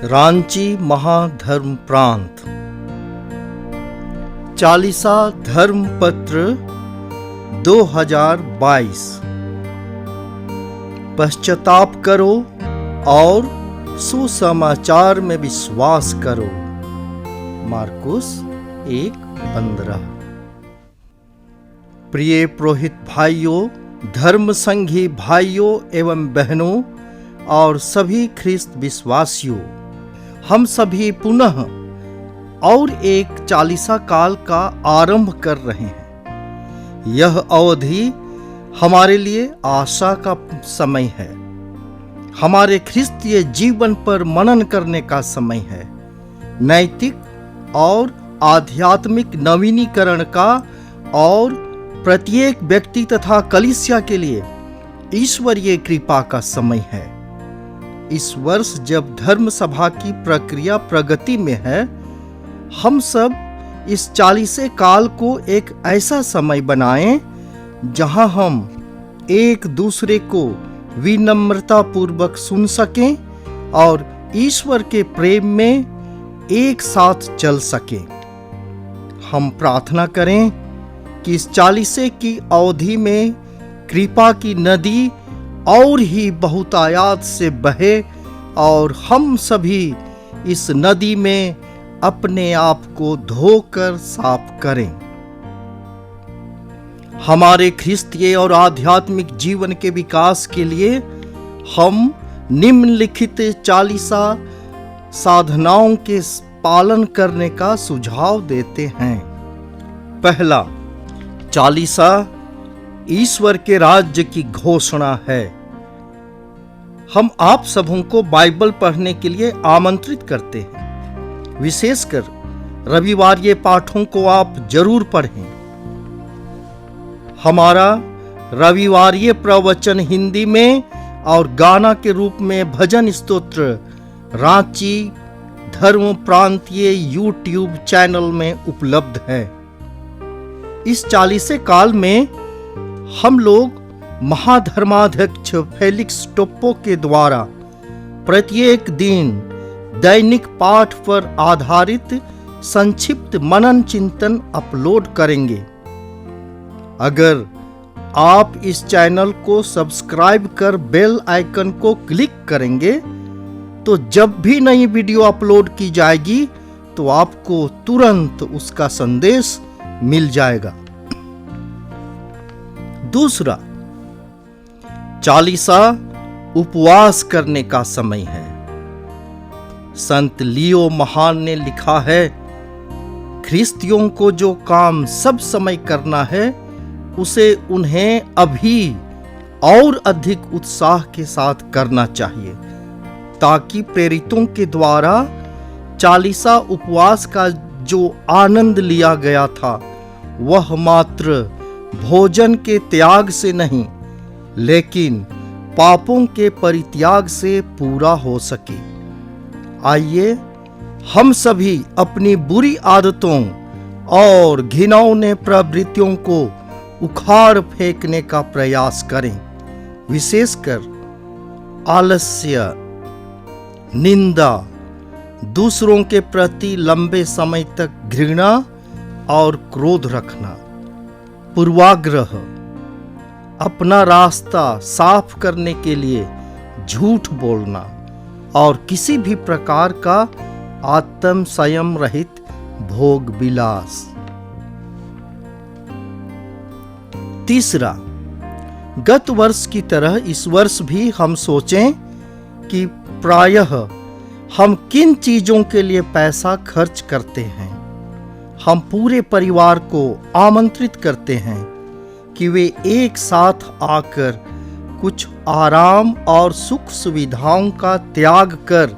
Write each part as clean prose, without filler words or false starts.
रांची महाधर्म प्रांत। चालीसा धर्म पत्र 2022। पश्चाताप करो और सुसमाचार में विश्वास करो। मार्कुस 1:15। प्रिय पुरोहित भाइयों, धर्म संघी भाइयों एवं बहनों और सभी ख्रिस्त विश्वासियों, हम सभी पुनः और एक चालीसा काल का आरंभ कर रहे हैं। यह अवधि हमारे लिए आशा का समय है, हमारे ख्रिस्तीय जीवन पर मनन करने का समय है, नैतिक और आध्यात्मिक नवीनीकरण का और प्रत्येक व्यक्ति तथा कलीसिया के लिए ईश्वरीय कृपा का समय है। इस वर्ष जब धर्म सभा की प्रक्रिया प्रगति में है, हम सब इस चालीसे काल को एक ऐसा समय बनाएं जहां हम एक दूसरे को विनम्रता पूर्वक सुन सकें और ईश्वर के प्रेम में एक साथ चल सकें। हम प्रार्थना करें कि इस चालीसे की अवधि में कृपा की नदी और ही बहुतायत से बहे और हम सभी इस नदी में अपने आप को धोकर साफ करें। हमारे ख्रिस्तीय और आध्यात्मिक जीवन के विकास के लिए हम निम्नलिखित चालीसा साधनाओं के पालन करने का सुझाव देते हैं। पहला, चालीसा ईश्वर के राज्य की घोषणा है। हम आप सबों को बाइबल पढ़ने के लिए आमंत्रित करते हैं। विशेषकर रविवार ये पाठों को आप जरूर पढ़ें। हमारा रविवार ये प्रवचन हिंदी में और गाना के रूप में भजन स्तोत्र रांची धर्म प्रांतीय यूट्यूब चैनल में उपलब्ध है। इस चालीसे काल में हम लोग महाधर्माध्यक्ष फेलिक्स टोप्पो के द्वारा प्रत्येक दिन दैनिक पाठ पर आधारित संक्षिप्त मनन चिंतन अपलोड करेंगे। अगर आप इस चैनल को सब्सक्राइब कर बेल आइकन को क्लिक करेंगे तो जब भी नई वीडियो अपलोड की जाएगी तो आपको तुरंत उसका संदेश मिल जाएगा। दूसरा, चालीसा उपवास करने का समय है। संत लियो महान ने लिखा है, ख्रिस्तियों को जो काम सब समय करना है उसे उन्हें अभी और अधिक उत्साह के साथ करना चाहिए, ताकि प्रेरितों के द्वारा चालीसा उपवास का जो आनंद लिया गया था वह मात्र भोजन के त्याग से नहीं लेकिन पापों के परित्याग से पूरा हो सके। आइए हम सभी अपनी बुरी आदतों और घिनौने प्रवृत्तियों को उखाड़ फेंकने का प्रयास करें। विशेषकर आलस्य, निंदा, दूसरों के प्रति लंबे समय तक घृणा और क्रोध रखना, पूर्वाग्रह, अपना रास्ता साफ करने के लिए झूठ बोलना और किसी भी प्रकार का आत्म संयम रहित भोग विलास। तीसरा, गत वर्ष की तरह इस वर्ष भी हम सोचें कि प्रायः हम किन चीजों के लिए पैसा खर्च करते हैं। हम पूरे परिवार को आमंत्रित करते हैं कि वे एक साथ आकर कुछ आराम और सुख सुविधाओं का त्याग कर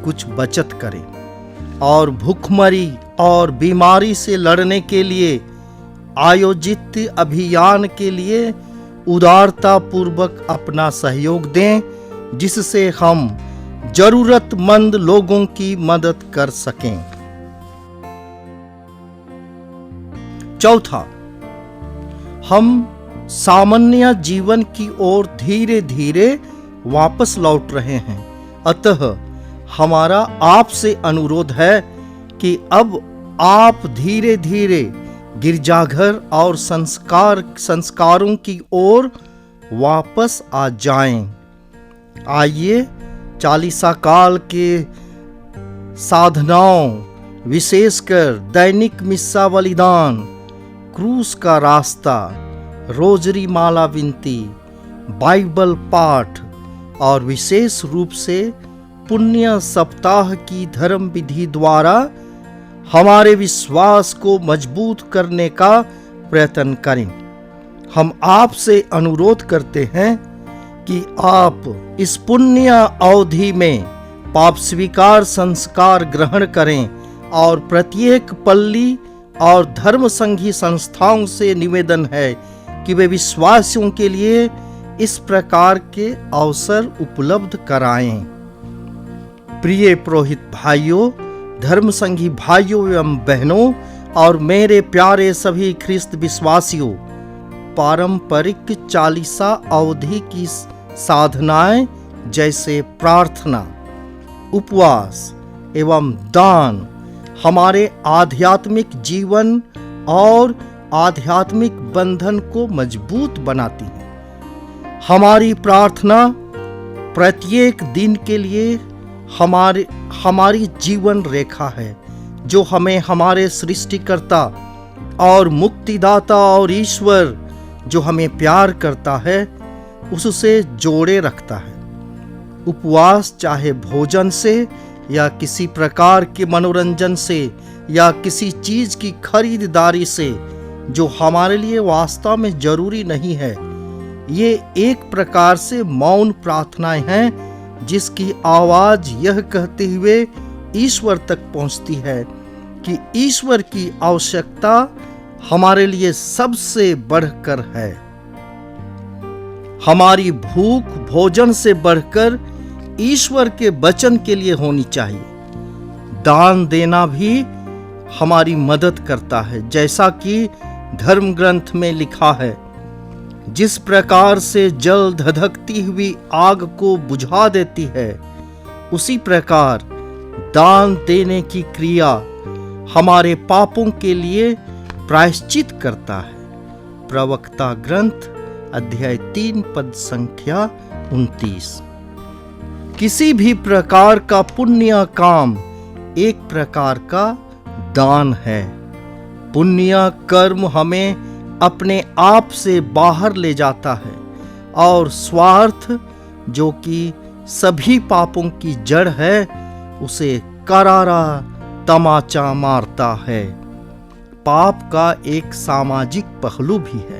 कुछ बचत करें और भूखमरी और बीमारी से लड़ने के लिए आयोजित अभियान के लिए उदारता पूर्वक अपना सहयोग दें, जिससे हम जरूरतमंद लोगों की मदद कर सकें। चौथा, हम सामान्य जीवन की ओर धीरे धीरे वापस लौट रहे हैं, अतः हमारा आपसे अनुरोध है कि अब आप धीरे धीरे गिरजाघर और संस्कारों की ओर वापस आ जाएं। आइए चालीसा काल के साधनाओं, विशेषकर दैनिक मिस्सा बलिदान, क्रूस का रास्ता, रोजरी माला विनती, बाइबल पाठ और विशेष रूप से पुण्य सप्ताह की धर्म विधि द्वारा हमारे विश्वास को मजबूत करने का प्रयत्न करें। हम आपसे अनुरोध करते हैं कि आप इस पुण्य अवधि में पाप स्वीकार संस्कार ग्रहण करें और प्रत्येक पल्ली और धर्म संघी संस्थाओं से निवेदन है कि वे विश्वासियों के लिए इस प्रकार के अवसर उपलब्ध कराएं। प्रिय पुरोहित भाइयों, धर्म संघी भाइयों एवं बहनों और मेरे प्यारे सभी ख्रिस्त विश्वासियों, पारंपरिक चालीसा अवधि की साधनाएं जैसे प्रार्थना, उपवास एवं दान हमारे आध्यात्मिक जीवन और आध्यात्मिक बंधन को मजबूत बनाती हैं। हमारी प्रार्थना प्रत्येक दिन के लिए हमारी जीवन रेखा है, जो हमें हमारे सृष्टिकर्ता और मुक्तिदाता और ईश्वर जो हमें प्यार करता है उससे जोड़े रखता है। उपवास चाहे भोजन से या किसी प्रकार के मनोरंजन से या किसी चीज की खरीदारी से जो हमारे लिए वास्तव में जरूरी नहीं है, ये एक प्रकार से मौन प्रार्थनाएं हैं जिसकी आवाज यह कहते हुए ईश्वर तक पहुंचती है कि ईश्वर की आवश्यकता हमारे लिए सबसे बढ़कर है। हमारी भूख भोजन से बढ़कर ईश्वर के वचन के लिए होनी चाहिए। दान देना भी हमारी मदद करता है, जैसा कि धर्म ग्रंथ में लिखा है, जिस प्रकार से जल धधकती हुई आग को बुझा देती है, उसी प्रकार दान देने की क्रिया हमारे पापों के लिए प्रायश्चित करता है। प्रवक्ता ग्रंथ अध्याय 3 पद संख्या 29। किसी भी प्रकार का पुण्य काम एक प्रकार का दान है। पुण्य कर्म हमें अपने आप से बाहर ले जाता है और स्वार्थ, जो कि सभी पापों की जड़ है, उसे करारा तमाचा मारता है। पाप का एक सामाजिक पहलू भी है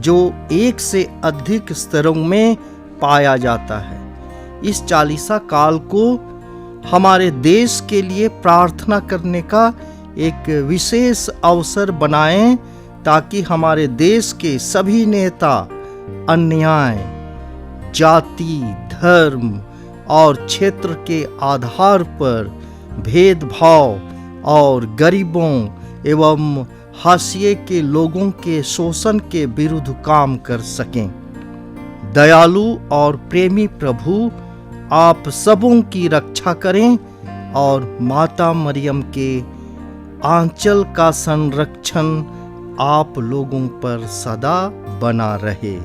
जो एक से अधिक स्तरों में पाया जाता है। इस चालीसा काल को हमारे देश के लिए प्रार्थना करने का एक विशेष अवसर बनाएं, ताकि हमारे देश के सभी नेता अन्याय, जाति, धर्म और क्षेत्र के आधार पर भेदभाव और गरीबों एवं हाशिए के लोगों के शोषण के विरुद्ध काम कर सकें। दयालु और प्रेमी प्रभु आप सबों की रक्षा करें और माता मरियम के आंचल का संरक्षण आप लोगों पर सदा बना रहे।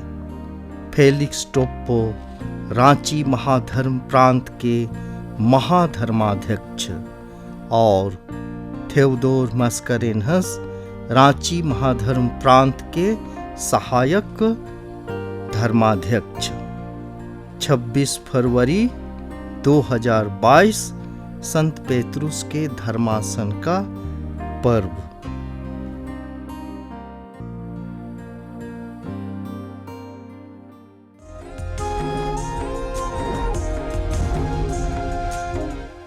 फेलिक्स टोप्पो, रांची महाधर्म प्रांत के महाधर्माध्यक्ष, और थेओदोर मस्करेनहस, रांची महाधर्म प्रांत के सहायक धर्माध्यक्ष। 26 फरवरी 2022 संत पेतरुस के धर्मासन का पर्व।